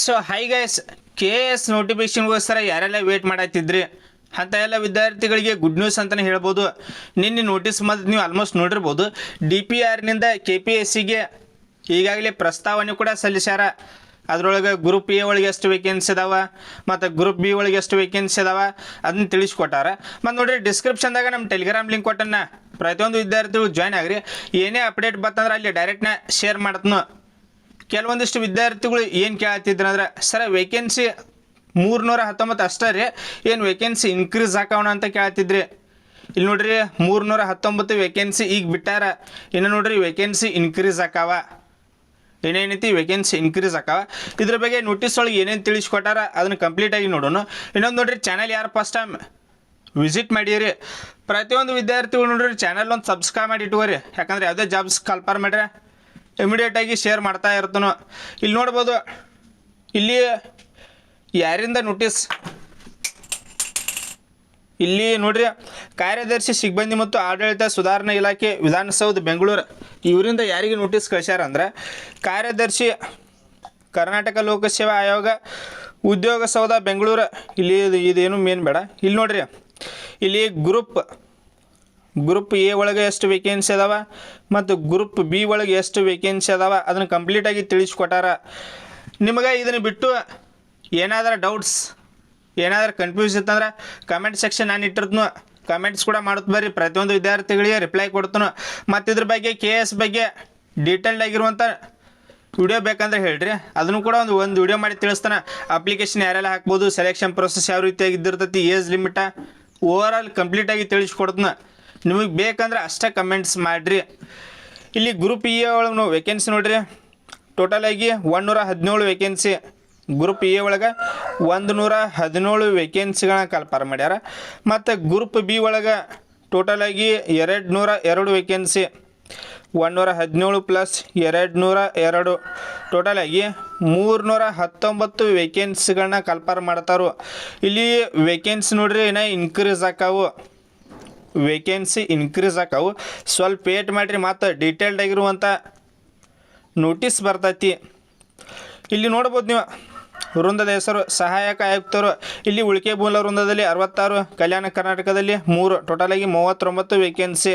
So hi guys, K S ನೋಟಿಫಿಕೇಶನ್ಗೋಸ್ಕರ ಯಾರೆಲ್ಲ wait ಮಾಡತ್ತಿದ್ರಿ ಅಂತ ಎಲ್ಲ ವಿದ್ಯಾರ್ಥಿಗಳಿಗೆ ಗುಡ್ ನ್ಯೂಸ್ ಅಂತಲೇ ಹೇಳ್ಬೋದು. ನಿನ್ನೆ ನೋಟಿಸ್ ಮತ್ತು ನೀವು ಆಲ್ಮೋಸ್ಟ್ ನೋಡಿರ್ಬೋದು. DPRನಿಂದ KPSCಗೆ ಈಗಾಗಲೇ ಪ್ರಸ್ತಾವನೆ ಕೂಡ ಸಲ್ಲಿಸ್ಯಾರ. ಅದರೊಳಗೆ ಗ್ರೂಪ್ ಎ ಒಳಗೆ ಎಷ್ಟು ವೇಕೆನ್ಸಿ ಅದಾವ ಮತ್ತು ಗ್ರೂಪ್ ಬಿ ಒಳಗೆ ಎಷ್ಟು ವೇಕೆನ್ಸಿ ಅದಾವ ಅದನ್ನ ತಿಳಿಸ್ಕೊಟ್ಟಾರ. ಮತ್ತು ನೋಡಿರಿ, ಡಿಸ್ಕ್ರಿಪ್ಷನ್ದಾಗ ನಮ್ಮ ಟೆಲಿಗ್ರಾಮ್ ಲಿಂಕ್ ಕೊಟ್ಟನ್ನ ಪ್ರತಿಯೊಂದು ವಿದ್ಯಾರ್ಥಿಗಳು ಜಾಯ್ನ್ ಆಗ್ರಿ. ಏನೇ ಅಪ್ಡೇಟ್ ಬರ್ತಂದ್ರೆ ಅಲ್ಲಿ ಡೈರೆಕ್ಟ್ನ ಶೇರ್ ಮಾಡ್ತನು. ಕೆಲವೊಂದಿಷ್ಟು ವಿದ್ಯಾರ್ಥಿಗಳು ಏನು ಕೇಳತ್ತಿದ್ರು ಅಂದ್ರೆ, ಸರ್ ವೇಕೆನ್ಸಿ 319 ಅಷ್ಟೇ ರೀ, ಏನು ವೇಕೆನ್ಸಿ ಇನ್ಕ್ರೀಸ್ ಹಾಕೋಣ ಅಂತ ಕೇಳ್ತಿದ್ರಿ. ಇಲ್ಲಿ ನೋಡ್ರಿ 319 ವೇಕೆನ್ಸಿ ಈಗ ಬಿಟ್ಟಾರ. ಇನ್ನು ನೋಡ್ರಿ ವೇಕೆನ್ಸಿ ಇನ್ಕ್ರೀಸ್ ಆಕಾವ. ಏನೇನೈತಿ ವೇಕೆನ್ಸಿ ಇನ್ಕ್ರೀಸ್ ಆಕಾವ. ಇದ್ರ ಬಗ್ಗೆ ನೋಟಿಸ್ ಒಳಗೆ ಏನೇನು ತಿಳಿಸ್ಕೊಟ್ಟಾರ ಅದನ್ನು ಕಂಪ್ಲೀಟಾಗಿ ನೋಡೋಣ. ಇನ್ನೊಂದು ನೋಡ್ರಿ, ಚಾನಲ್ ಯಾರು ಫಸ್ಟ್ ಟೈಮ್ ವಿಸಿಟ್ ಮಾಡಿರಿ ಪ್ರತಿಯೊಂದು ವಿದ್ಯಾರ್ಥಿಗಳು ನೋಡ್ರಿ ಚಾನಲ್ ಒಂದು ಸಬ್ಸ್ಕ್ರೈಬ್ ಮಾಡಿ ಇಟ್ಕೋರಿ. ಯಾಕಂದ್ರೆ ಯಾವುದೇ ಜಾಬ್ಸ್ ಕಲ್ಪರ್ ಮಾಡ್ರೆ ಇಮಿಡಿಯೇಟಾಗಿ ಶೇರ್ ಮಾಡ್ತಾ ಇರ್ತಾನೋ. ಇಲ್ಲಿ ನೋಡ್ಬೋದು, ಇಲ್ಲಿ ಯಾರಿಂದ ನೋಟಿಸ್, ಇಲ್ಲಿ ನೋಡ್ರಿ ಕಾರ್ಯದರ್ಶಿ ಸಿಬ್ಬಂದಿ ಮತ್ತು ಆಡಳಿತ ಸುಧಾರಣಾ ಇಲಾಖೆ ವಿಧಾನಸೌಧ ಬೆಂಗಳೂರು ಇವರಿಂದ ಯಾರಿಗೆ ನೋಟಿಸ್ ಕಳಿಸ್ಯಾರ ಅಂದ್ರೆ, ಕಾರ್ಯದರ್ಶಿ ಕರ್ನಾಟಕ ಲೋಕಸೇವಾ ಆಯೋಗ ಉದ್ಯೋಗ ಸೌಧ ಬೆಂಗಳೂರು. ಇಲ್ಲಿ ಇದೇನು ಮೇನ್ ಬೇಡ. ಇಲ್ಲಿ ನೋಡ್ರಿ, ಇಲ್ಲಿ ಗ್ರೂಪ್ ಎ ಒಳಗೆ ಎಷ್ಟು ವೇಕೆನ್ಸಿ ಅದಾವ ಮತ್ತು ಗ್ರೂಪ್ ಬಿ ಒಳಗೆ ಎಷ್ಟು ವೇಕೆನ್ಸಿ ಅದಾವ ಅದನ್ನು ಕಂಪ್ಲೀಟಾಗಿ ತಿಳಿಸ್ಕೊಟ್ಟಾರ. ನಿಮಗೆ ಇದನ್ನು ಬಿಟ್ಟು ಏನಾದರೂ ಡೌಟ್ಸ್, ಏನಾದರೂ ಕನ್ಫ್ಯೂಸ್ ಇತ್ತಂದ್ರೆ ಕಮೆಂಟ್ ಸೆಕ್ಷನ್ ನಾನು ಇಟ್ಟಿರ್ತನು, ಕಮೆಂಟ್ಸ್ ಕೂಡ ಮಾಡುತ್ತ ಬರ್ರಿ. ಪ್ರತಿಯೊಂದು ವಿದ್ಯಾರ್ಥಿಗಳಿಗೆ ರಿಪ್ಲೈ ಕೊಡ್ತಾನು. ಮತ್ತು ಇದ್ರ ಬಗ್ಗೆ KS ಬಗ್ಗೆ ಡೀಟೇಲ್ಡ್ ಆಗಿರುವಂಥ ವಿಡಿಯೋ ಬೇಕಂದ್ರೆ ಹೇಳ್ರಿ, ಅದನ್ನು ಕೂಡ ಒಂದು ವಿಡಿಯೋ ಮಾಡಿ ತಿಳಿಸ್ತಾನೆ. ಅಪ್ಲಿಕೇಶನ್ ಯಾರೆಲ್ಲ ಹಾಕ್ಬೋದು, ಸೆಲೆಕ್ಷನ್ ಪ್ರೊಸೆಸ್ ಯಾವ ರೀತಿಯಾಗಿ ಇದ್ದಿರ್ತೈತಿ, ಏಜ್ ಲಿಮಿಟ ಓವರ್ ಆಲ್ ಕಂಪ್ಲೀಟಾಗಿ ತಿಳಿಸ್ಕೊಡ್ತಾನೆ. ನಿಮಗೆ ಬೇಕಂದ್ರೆ ಅಷ್ಟೇ ಕಮೆಂಟ್ಸ್ ಮಾಡಿರಿ. ಇಲ್ಲಿ ಗ್ರೂಪ್ ಎ ಒಳಗೆ ನಾವು ವೇಕೆನ್ಸಿ ನೋಡಿರಿ, ಟೋಟಲಾಗಿ 117 ವೇಕೆನ್ಸಿ. ಗ್ರೂಪ್ ಎ ಒಳಗೆ 117 ವೇಕೆನ್ಸಿಗಳನ್ನ ಕಲ್ಪರ್ ಮಾಡ್ಯಾರ. ಮತ್ತು ಗ್ರೂಪ್ ಬಿ ಒಳಗೆ ಟೋಟಲಾಗಿ 202 ವೇಕೆನ್ಸಿ. 117 ಪ್ಲಸ್ 202 ಟೋಟಲಾಗಿ 319 ವೇಕೆನ್ಸಿಗಳನ್ನ ಕಲ್ಪರ್ ಮಾಡ್ತಾರೋ. ಇಲ್ಲಿ ವೇಕೆನ್ಸಿ ನೋಡ್ರಿ ಏನೋ ಇನ್ಕ್ರೀಸ್ ಆಕಾವು, ವೇಕೆನ್ಸಿ ಇನ್ಕ್ರೀಸ್ ಆಕಾವು. ಸ್ವಲ್ಪ ವೇಟ್ ಮಾಡಿರಿ, ಮತ್ತು ಡೀಟೇಲ್ಡ್ ಆಗಿರುವಂಥ ನೋಟಿಸ್ ಬರ್ತೈತಿ. ಇಲ್ಲಿ ನೋಡ್ಬೋದು ನೀವು ವೃಂದದ ಹೆಸರು ಸಹಾಯಕ ಆಯುಕ್ತರು. ಇಲ್ಲಿ ಉಳಿಕೆ ಮೂಲ ವೃಂದದಲ್ಲಿ 66, ಕಲ್ಯಾಣ ಕರ್ನಾಟಕದಲ್ಲಿ 3, ಟೋಟಲಾಗಿ 39 ವೇಕೆನ್ಸಿ.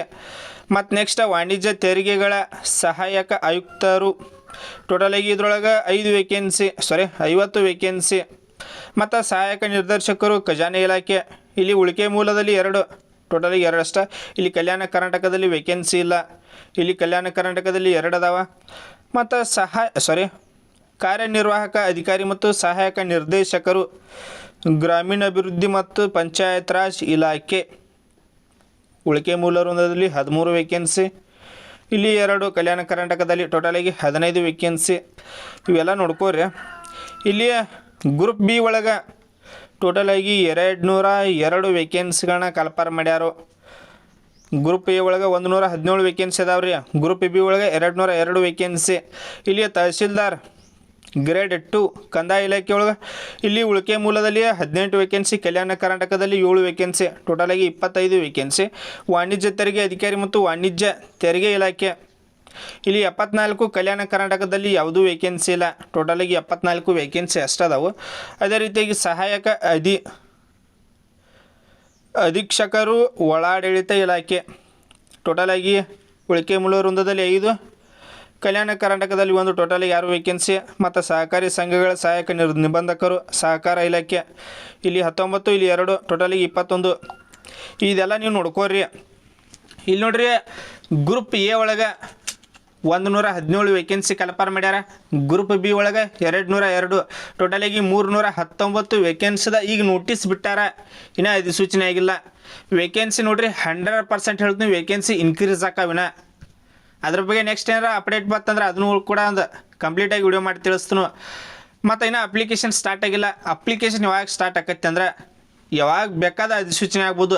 ಮತ್ತು ನೆಕ್ಸ್ಟ್ ವಾಣಿಜ್ಯ ತೆರಿಗೆಗಳ ಸಹಾಯಕ ಆಯುಕ್ತರು, ಟೋಟಲಾಗಿ ಇದ್ರೊಳಗೆ 50 ವೇಕೆನ್ಸಿ. ಮತ್ತು ಸಹಾಯಕ ನಿರ್ದೇಶಕರು ಖಜಾನೆ ಇಲಾಖೆ, ಇಲ್ಲಿ ಉಳಿಕೆ ಮೂಲದಲ್ಲಿ 2, ಟೋಟಲಾಗಿ 2 ಅಷ್ಟೇ. ಇಲ್ಲಿ ಕಲ್ಯಾಣ ಕರ್ನಾಟಕದಲ್ಲಿ ವೇಕೆನ್ಸಿ ಇಲ್ಲ, ಇಲ್ಲಿ ಕಲ್ಯಾಣ ಕರ್ನಾಟಕದಲ್ಲಿ 2 ಅದಾವ. ಮತ್ತು ಕಾರ್ಯನಿರ್ವಾಹಕ ಅಧಿಕಾರಿ ಮತ್ತು ಸಹಾಯಕ ನಿರ್ದೇಶಕರು ಗ್ರಾಮೀಣಾಭಿವೃದ್ಧಿ ಮತ್ತು ಪಂಚಾಯತ್ ರಾಜ್ ಇಲಾಖೆ, ಉಳಿಕೆ ಮೂಲ ವೃಂದದಲ್ಲಿ 13 ವೇಕೆನ್ಸಿ. ಇಲ್ಲಿ 2 ಕಲ್ಯಾಣ ಕರ್ನಾಟಕದಲ್ಲಿ, ಟೋಟಲಾಗಿ 15 ವೇಕೆನ್ಸಿ. ಇವೆಲ್ಲ ನೋಡ್ಕೋರಿ. ಇಲ್ಲಿ ಗ್ರೂಪ್ ಬಿ ಒಳಗೆ ಟೋಟಲಾಗಿ 202 ವೇಕೆನ್ಸಿಗಳನ್ನ ಕಲ್ಪರ್ ಮಾಡ್ಯಾರು. ಗ್ರೂಪ್ ಎ ಒಳಗೆ 117 ವೇಕೆನ್ಸಿ ಅದಾವೆ ರೀ. ಗ್ರೂಪ್ ಬಿ ಒಳಗೆ 202 ವೇಕೆನ್ಸಿ. ಇಲ್ಲಿ ತಹಸೀಲ್ದಾರ್ ಗ್ರೇಡ್ 2 ಕಂದಾಯ ಇಲಾಖೆ ಒಳಗೆ, ಇಲ್ಲಿ ಉಳಿಕೆ ಮೂಲದಲ್ಲಿ 18 ವೇಕೆನ್ಸಿ. ಕಲ್ಯಾಣ ಕರ್ನಾಟಕದಲ್ಲಿ 7 ವೇಕೆನ್ಸಿ, ಟೋಟಲಾಗಿ 25 ವೇಕೆನ್ಸಿ. ವಾಣಿಜ್ಯ ತೆರಿಗೆ ಅಧಿಕಾರಿ ಮತ್ತು ವಾಣಿಜ್ಯ ತೆರಿಗೆ ಇಲಾಖೆ, ಇಲ್ಲಿ 74. ಕಲ್ಯಾಣ ಕರ್ನಾಟಕದಲ್ಲಿ ಯಾವುದೂ ವೇಕೆನ್ಸಿ ಇಲ್ಲ, ಟೋಟಲಾಗಿ 74 ವೇಕೆನ್ಸಿ ಅಷ್ಟು ಅದಾವು. ಅದೇ ರೀತಿಯಾಗಿ ಸಹಾಯಕ ಅಧೀಕ್ಷಕರು ಒಳಾಡಳಿತ ಇಲಾಖೆ, ಟೋಟಲಾಗಿ ಉಳಿಕೆ ಮೂಲ ವೃಂದದಲ್ಲಿ 5, ಕಲ್ಯಾಣ ಕರ್ನಾಟಕದಲ್ಲಿ 1, ಟೋಟಲಾಗಿ 6 ವೇಕೆನ್ಸಿ. ಮತ್ತು ಸಹಕಾರಿ ಸಂಘಗಳ ಸಹಾಯಕ ನಿಬಂಧಕರು ಸಹಕಾರ ಇಲಾಖೆ, ಇಲ್ಲಿ 19, ಇಲ್ಲಿ 2, ಟೋಟಲಾಗಿ 21. ಇದೆಲ್ಲ ನೀವು ನೋಡ್ಕೋರಿ. ಇಲ್ಲಿ ನೋಡ್ರಿ, ಗ್ರೂಪ್ ಎ ಒಳಗೆ 117 ವೇಕೆನ್ಸಿ ಕಲ್ಪರ್ ಮಾಡ್ಯಾರ. ಗ್ರೂಪ್ ಬಿ ಒಳಗೆ 202, ಟೋಟಲಾಗಿ 319 ವೇಕೆನ್ಸಿದ ಈಗ ನೋಟಿಸ್ ಬಿಟ್ಟಾರ. ಇನ್ನೂ ಅಧಿಸೂಚನೆ ಆಗಿಲ್ಲ. ವೇಕೆನ್ಸಿ ನೋಡ್ರಿ 100% ಹೇಳ್ತೀನಿ, ವೇಕೆನ್ಸಿ ಇನ್ಕ್ರೀಸ್ ಆಕಾವಿನ. ಅದ್ರ ಬಗ್ಗೆ ನೆಕ್ಸ್ಟ್ ಏನಾರ ಅಪ್ಡೇಟ್ ಬರ್ತಂದ್ರೆ ಅದನ್ನು ಕೂಡ ಒಂದು ಕಂಪ್ಲೀಟಾಗಿ ವಿಡಿಯೋ ಮಾಡಿ ತಿಳಿಸ್ತೀನಿ. ಮತ್ತು ಇನ್ನೂ ಅಪ್ಲಿಕೇಶನ್ ಸ್ಟಾರ್ಟ್ ಆಗಿಲ್ಲ. ಅಪ್ಲಿಕೇಶನ್ ಯಾವಾಗ ಸ್ಟಾರ್ಟ್ ಆಕೈತೆ ಅಂದ್ರೆ, ಯಾವಾಗ ಬೇಕಾದ ಅಧಿಸೂಚನೆ ಆಗ್ಬೋದು,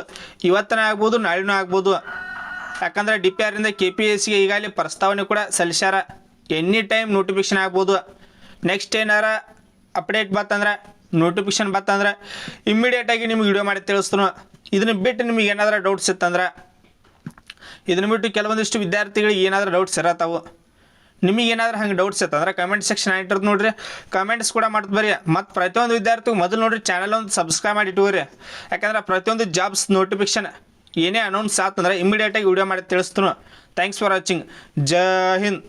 ಇವತ್ತನೇ ಆಗ್ಬೋದು, ನಾಳೆನೂ ಆಗ್ಬೋದು. ಯಾಕಂದರೆ DPRನಿಂದ KPSCಗೆ ಈಗಾಗಲೇ ಪ್ರಸ್ತಾವನೆ ಕೂಡ ಸಲ್ಲಿಸ್ಯಾರ. ಎನಿ ಟೈಮ್ ನೋಟಿಫಿಕೇಶನ್ ಆಗ್ಬೋದು. ನೆಕ್ಸ್ಟ್ ಏನಾರ ಅಪ್ಡೇಟ್ ಬರ್ತಂದ್ರೆ, ನೋಟಿಫಿಕೇಶನ್ ಬರ್ತಂದ್ರೆ ಇಮ್ಮಿಡಿಯೇಟಾಗಿ ನಿಮ್ಗೆ ವಿಡಿಯೋ ಮಾಡಿ ತಿಳಿಸ್ತೀನಿ. ಇದನ್ನು ಬಿಟ್ಟು ನಿಮಗೆ ಏನಾದರೂ ಡೌಟ್ಸ್ ಇತ್ತಂದ್ರೆ, ಇದನ್ನು ಬಿಟ್ಟು ಕೆಲವೊಂದಿಷ್ಟು ವಿದ್ಯಾರ್ಥಿಗಳಿಗೆ ಏನಾದರೂ ಡೌಟ್ಸ್ ಇರತ್ತಾವು, ನಿಮಗೇನಾದ್ರೂ ಹಂಗೆ ಡೌಟ್ಸ್ ಇತ್ತಂದ್ರೆ ಕಮೆಂಟ್ ಸೆಕ್ಷನ್ ಆಗಿರ್ತದೆ ನೋಡಿರಿ, ಕಮೆಂಟ್ಸ್ ಕೂಡ ಮಾಡ್ತು ಬರ್ರಿ. ಮತ್ತು ಪ್ರತಿಯೊಂದು ವಿದ್ಯಾರ್ಥಿಗೂ ಮೊದಲು ನೋಡಿರಿ ಚಾನಲ್ ಒಂದು ಸಬ್ಸ್ಕ್ರೈಬ್ ಮಾಡಿ ಇಟ್ಟುವರಿ, ಯಾಕಂದ್ರೆ ಪ್ರತಿಯೊಂದು ಜಾಬ್ಸ್ ನೋಟಿಫಿಕೇಶನ್ ಏನೇ ಅನೌನ್ಸ್ ಆತಂದ್ರೆ ಇಮಿಡಿಯೇಟಾಗಿ ವಿಡಿಯೋ ಮಾಡಿ ತಿಳಿಸ್ತು. Thanks for watching. ಜೈ ಹಿಂದ್.